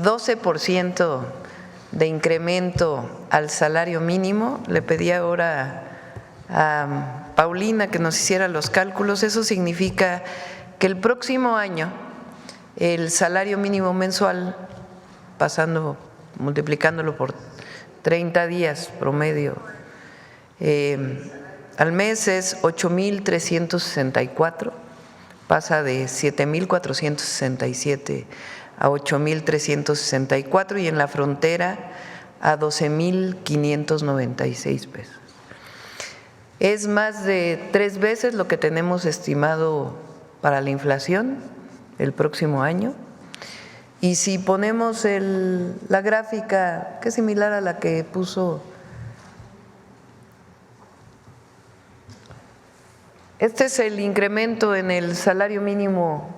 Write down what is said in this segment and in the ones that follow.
12% de incremento al salario mínimo. Le pedí ahora a Paulina que nos hiciera los cálculos. Eso significa que el próximo año el salario mínimo mensual, multiplicándolo por 30 días promedio, al mes es 8,364, pasa de 7,467 a 8,364 y en la frontera a 12,596 pesos. Es más de 3 veces lo que tenemos estimado para la inflación el próximo año. Y si ponemos la gráfica, que es similar a la que puso, este es el incremento en el salario mínimo.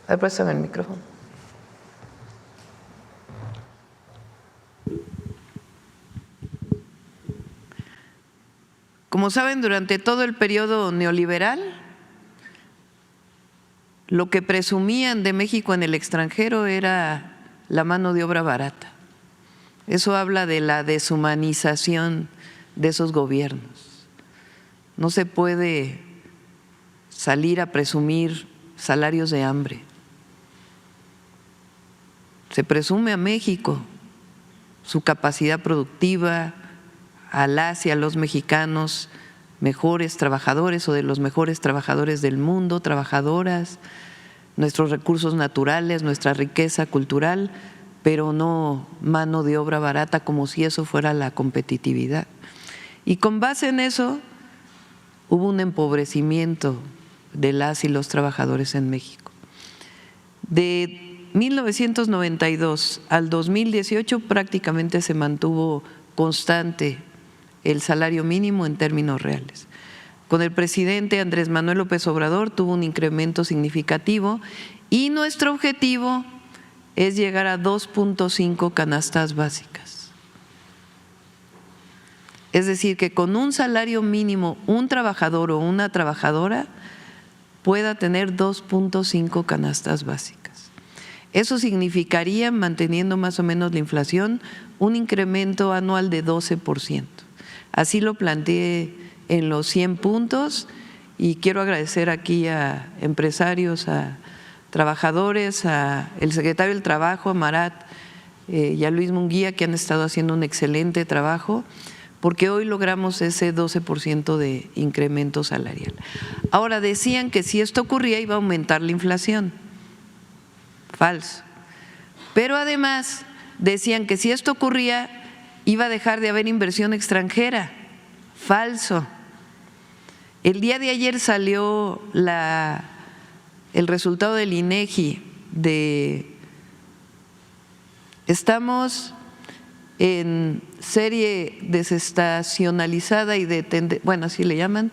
A ver, préstame el micrófono. Como saben, durante todo el periodo neoliberal, lo que presumían de México en el extranjero era la mano de obra barata. Eso habla de la deshumanización de esos gobiernos. No se puede salir a presumir salarios de hambre. Se presume a México su capacidad productiva, a las y a los mexicanos mejores trabajadores o de los mejores trabajadores del mundo, trabajadoras, nuestros recursos naturales, nuestra riqueza cultural, pero no mano de obra barata, como si eso fuera la competitividad. Y con base en eso hubo un empobrecimiento de las y los trabajadores en México. De 1992 al 2018 prácticamente se mantuvo constante el salario mínimo en términos reales. Con el presidente Andrés Manuel López Obrador tuvo un incremento significativo y nuestro objetivo es llegar a 2.5 canastas básicas. Es decir, que con un salario mínimo un trabajador o una trabajadora pueda tener 2.5 canastas básicas. Eso significaría, manteniendo más o menos la inflación, un incremento anual de 12%. Así lo planteé en los 100 puntos y quiero agradecer aquí a empresarios, a trabajadores, al secretario del Trabajo, a Marat y a Luis Munguía, que han estado haciendo un excelente trabajo, porque hoy logramos ese 12% de incremento salarial. Ahora, decían que si esto ocurría iba a aumentar la inflación. Falso. Pero además decían que si esto ocurría iba a dejar de haber inversión extranjera. Falso. El día de ayer salió el resultado del INEGI estamos en serie desestacionalizada y bueno, así le llaman.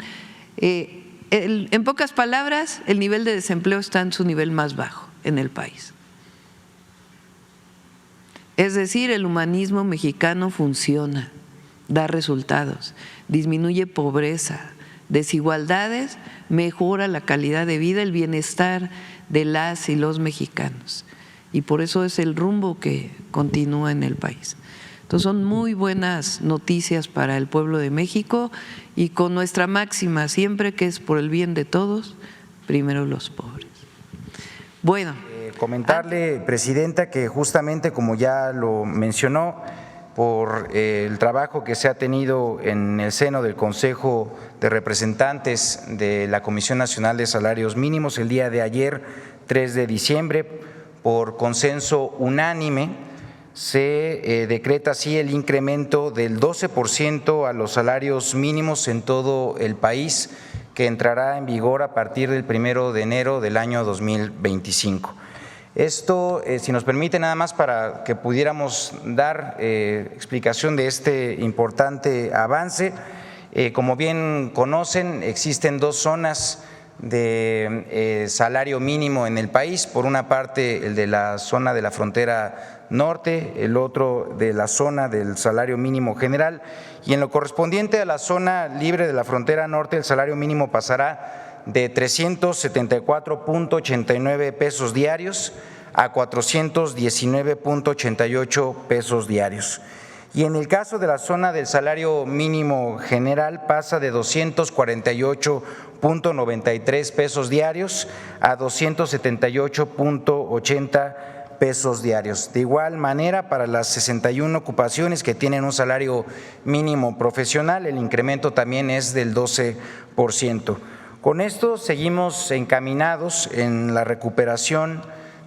En pocas palabras, el nivel de desempleo está en su nivel más bajo en el país. Es decir, el humanismo mexicano funciona, da resultados, disminuye pobreza, desigualdades, mejora la calidad de vida, el bienestar de las y los mexicanos. Y por eso es el rumbo que continúa en el país. Entonces son muy buenas noticias para el pueblo de México y con nuestra máxima siempre que es por el bien de todos, primero los pobres. Bueno. Comentarle, Presidenta, que justamente como ya lo mencionó, por el trabajo que se ha tenido en el seno del Consejo de Representantes de la Comisión Nacional de Salarios Mínimos, el día de ayer, 3 de diciembre, por consenso unánime, se decreta así el incremento del 12% a los salarios mínimos en todo el país, que entrará en vigor a partir del 1 de enero del año 2025. Esto, si nos permite, nada más para que pudiéramos dar explicación de este importante avance. Como bien conocen, existen 2 zonas de salario mínimo en el país. Por una parte, el de la zona de la frontera norte, el otro de la zona del salario mínimo general. Y en lo correspondiente a la zona libre de la frontera norte, el salario mínimo pasará de 374.89 pesos diarios a 419.88 pesos diarios. Y en el caso de la zona del salario mínimo general pasa de 248.93 pesos diarios a 278.80 pesos diarios. De igual manera, para las 61 ocupaciones que tienen un salario mínimo profesional, el incremento también es del 12%. Con esto seguimos encaminados en la recuperación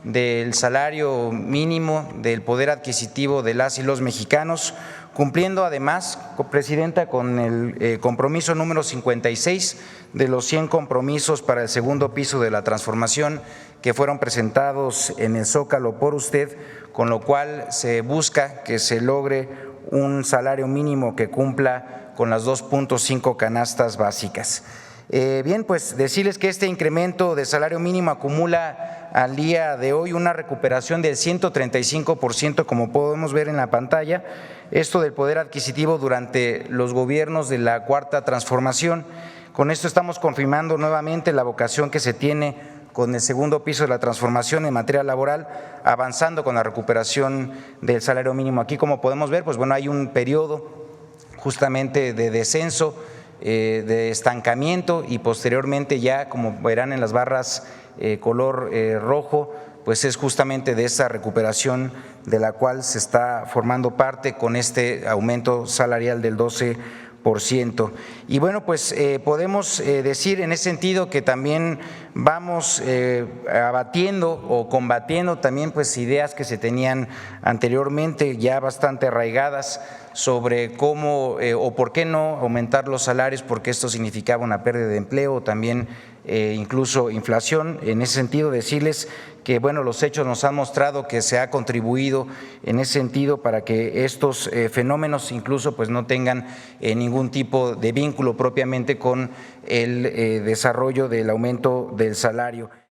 del salario mínimo, del poder adquisitivo de las y los mexicanos, cumpliendo además, Presidenta, con el compromiso número 56 de los 100 compromisos para el segundo piso de la transformación que fueron presentados en el Zócalo por usted, con lo cual se busca que se logre un salario mínimo que cumpla con las 2.5 canastas básicas. Bien, pues decirles que este incremento de salario mínimo acumula al día de hoy una recuperación del 135%, como podemos ver en la pantalla, esto del poder adquisitivo durante los gobiernos de la Cuarta Transformación. Con esto estamos confirmando nuevamente la vocación que se tiene con el segundo piso de la transformación en materia laboral, avanzando con la recuperación del salario mínimo. Aquí, como podemos ver, pues bueno, hay un periodo justamente de descenso, de estancamiento y posteriormente ya, como verán en las barras color rojo, pues es justamente de esa recuperación de la cual se está formando parte con este aumento salarial del 12%. Y bueno, pues podemos decir en ese sentido que también vamos abatiendo o combatiendo también pues ideas que se tenían anteriormente ya bastante arraigadas sobre cómo o por qué no aumentar los salarios, porque esto significaba una pérdida de empleo, también incluso inflación. En ese sentido, decirles que bueno, los hechos nos han mostrado que se ha contribuido en ese sentido para que estos fenómenos incluso pues no tengan ningún tipo de vínculo propiamente con el desarrollo del aumento del salario.